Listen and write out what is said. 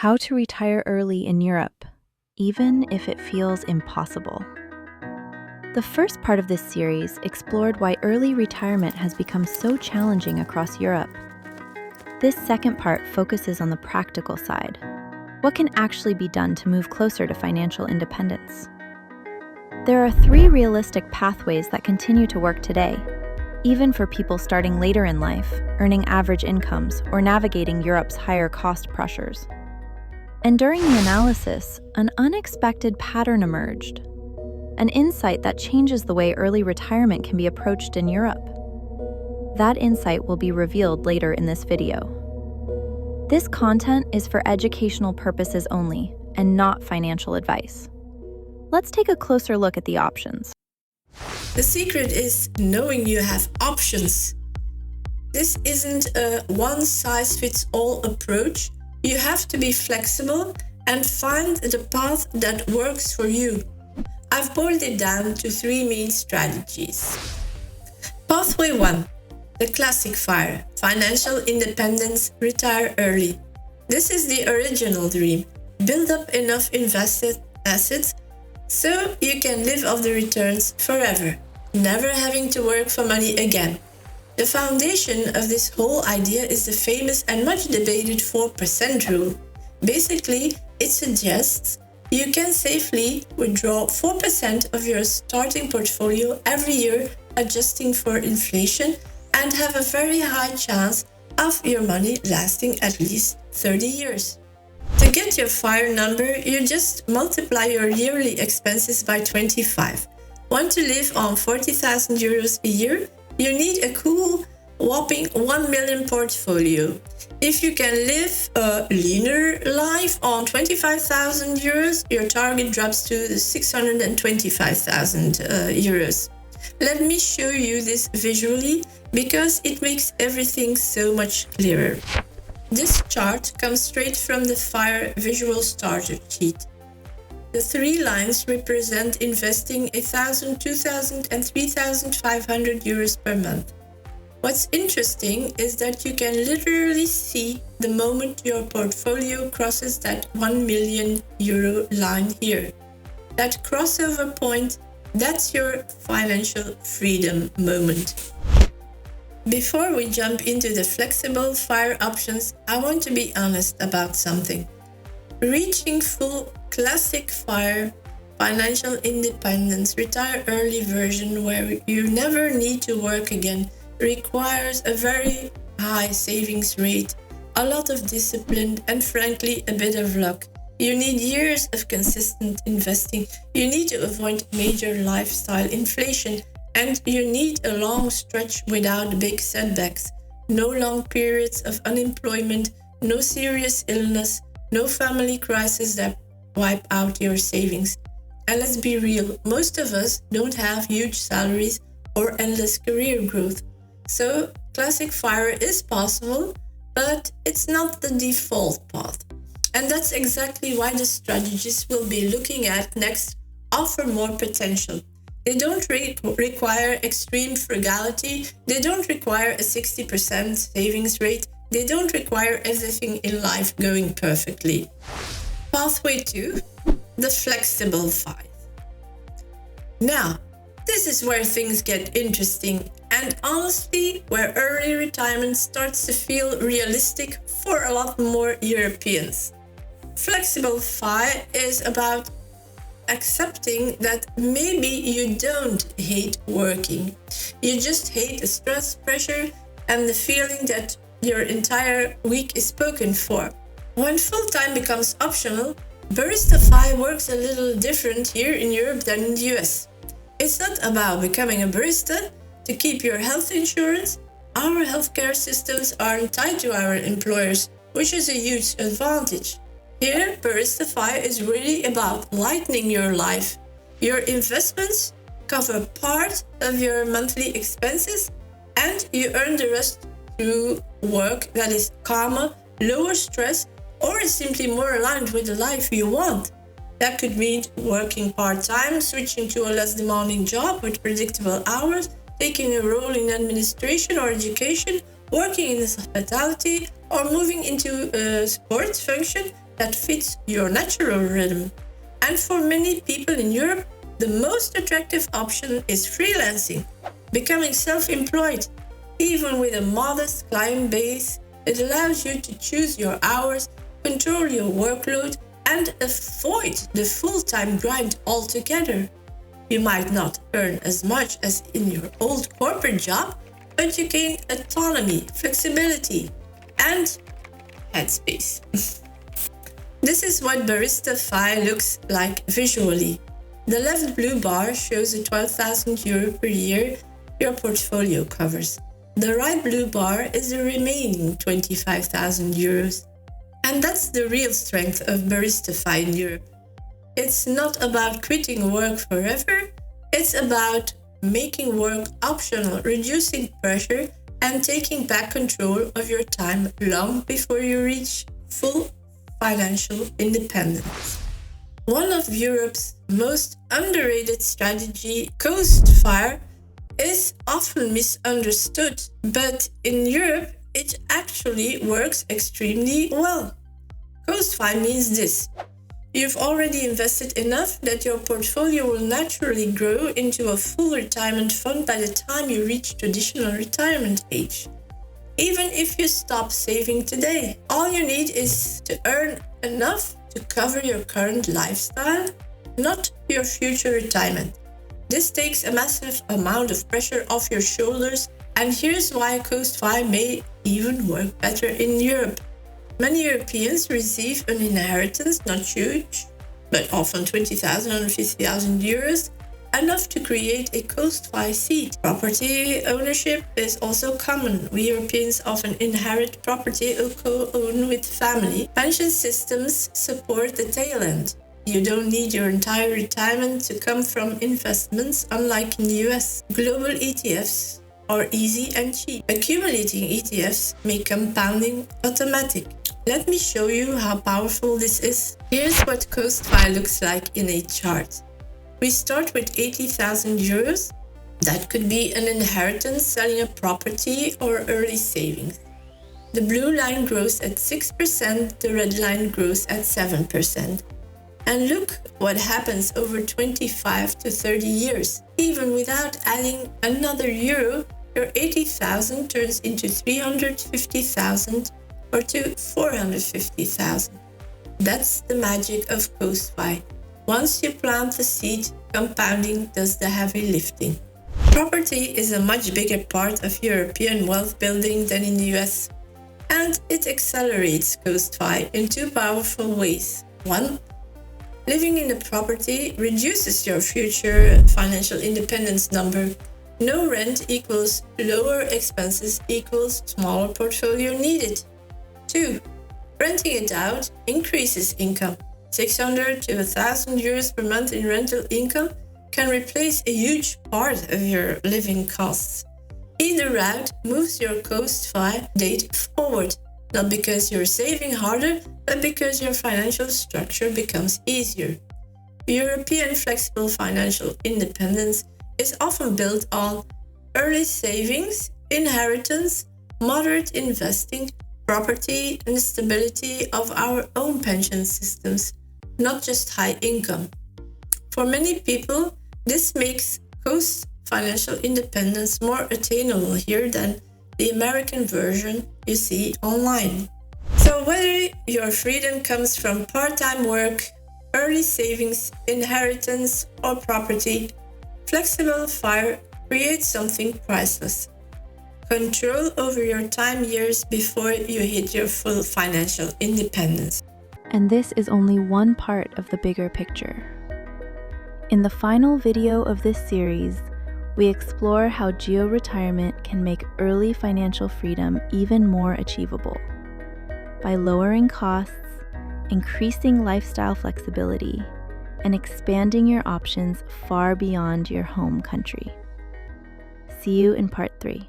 How to retire early in Europe, even if it feels impossible. The first part of this series explored why early retirement has become so challenging across Europe. This second part focuses on the practical side. What can actually be done to move closer to financial independence? There are 3 realistic pathways that continue to work today, even for people starting later in life, earning average incomes, or navigating Europe's higher cost pressures. And during the analysis, an unexpected pattern emerged, an insight that changes the way early retirement can be approached in Europe. That insight will be revealed later in this video. This content is for educational purposes only and not financial advice. Let's take a closer look at the options. The secret is knowing you have options. This isn't a one-size-fits-all approach. You have to be flexible and find the path that works for you. I've boiled it down to 3 main strategies. Pathway 1. The classic FIRE, financial independence, retire early. This is the original dream. Build up enough invested assets so you can live off the returns forever, never having to work for money again. The foundation of this whole idea is the famous and much debated 4% rule. Basically, it suggests you can safely withdraw 4% of your starting portfolio every year, adjusting for inflation, and have a very high chance of your money lasting at least 30 years. To get your FIRE number, you just multiply your yearly expenses by 25. Want to live on 40,000 euros a year? You need a cool, whopping 1 million portfolio. If you can live a leaner life on 25,000 euros, your target drops to 625,000 euros. Let me show you this visually because it makes everything so much clearer. This chart comes straight from the FIRE visual starter sheet. The 3 lines represent investing 1,000, 2,000 and 3,500 euros per month. What's interesting is that you can literally see the moment your portfolio crosses that 1 million euro line here. That crossover point, that's your financial freedom moment. Before we jump into the flexible FIRE options, I want to be honest about something. Reaching full classic FIRE, financial independence, retire early version where you never need to work again requires a very high savings rate, a lot of discipline, and frankly, a bit of luck. You need years of consistent investing. You need to avoid major lifestyle inflation. And you need a long stretch without big setbacks. No long periods of unemployment, no serious illness, no family crisis that wipe out your savings. And let's be real, most of us don't have huge salaries or endless career growth. So classic FIRE is possible, but it's not the default path. And that's exactly why the strategies we'll be looking at next offer more potential. They don't require extreme frugality, they don't require a 60% savings rate, they don't require everything in life going perfectly. Pathway 2, the flexible FIRE. Now, this is where things get interesting and honestly where early retirement starts to feel realistic for a lot more Europeans. Flexible FIRE is about accepting that maybe you don't hate working. You just hate the stress, pressure, and the feeling that your entire week is spoken for. When full-time becomes optional, Barista Fi works a little different here in Europe than in the US. It's not about becoming a barista to keep your health insurance. Our healthcare systems aren't tied to our employers, which is a huge advantage. Here, Barista Fi is really about lightening your life. Your investments cover part of your monthly expenses and you earn the rest through work that is calmer, lower stress, or is simply more aligned with the life you want. That could mean working part-time, switching to a less demanding job with predictable hours, taking a role in administration or education, working in hospitality, or moving into a support function that fits your natural rhythm. And for many people in Europe, the most attractive option is freelancing, becoming self-employed. Even with a modest client base, it allows you to choose your hours, control your workload, and avoid the full-time grind altogether. You might not earn as much as in your old corporate job, but you gain autonomy, flexibility, and headspace. This is what Barista Fi looks like visually. The left blue bar shows the 12,000 euro per year your portfolio covers. The right blue bar is the remaining 25,000 euros. And that's the real strength of Barista Fi in Europe. It's not about quitting work forever, it's about making work optional, reducing pressure, and taking back control of your time long before you reach full financial independence. One of Europe's most underrated strategy, Coast Fire, is often misunderstood, but in Europe it actually works extremely well. Coast Fire means this. You've already invested enough that your portfolio will naturally grow into a full retirement fund by the time you reach traditional retirement age. Even if you stop saving today, all you need is to earn enough to cover your current lifestyle, not your future retirement. This takes a massive amount of pressure off your shoulders, and here's why Coast Fi may even work better in Europe. Many Europeans receive an inheritance, not huge, but often 20,000 or 50,000 euros, enough to create a Coast Fi seed. Property ownership is also common. We Europeans often inherit property or co-own with family. Pension systems support the tail end. You don't need your entire retirement to come from investments, unlike in the US. Global ETFs are easy and cheap. Accumulating ETFs make compounding automatic. Let me show you how powerful this is. Here's what Coast Fi looks like in a chart. We start with 80,000 euros. That could be an inheritance, selling a property, or early savings. The blue line grows at 6%, the red line grows at 7%. And look what happens over 25 to 30 years. Even without adding another euro, your 80,000 turns into 350,000 or to 450,000. That's the magic of Coast Fi. Once you plant the seed, compounding does the heavy lifting. Property is a much bigger part of European wealth building than in the US, and it accelerates Coast Fi in two powerful ways. One, living in a property reduces your future financial independence number. No rent equals lower expenses equals smaller portfolio needed. 2, renting it out increases income. 600 to 1,000 euros per month in rental income can replace a huge part of your living costs. Either route moves your Coast Fi date forward, not because you're saving harder, but because your financial structure becomes easier. European flexible financial independence is often built on early savings, inheritance, moderate investing, property, and the stability of our own pension systems, not just high income. For many people, this makes Coast financial independence more attainable here than the American version you see online. So whether your freedom comes from part-time work, early savings, inheritance, or property, Flexible FIRE creates something priceless. Control over your time years before you hit your full financial independence. And this is only one part of the bigger picture. In the final video of this series, we explore how geo-retirement can make early financial freedom even more achievable by lowering costs, increasing lifestyle flexibility, and expanding your options far beyond your home country. See you in part 3.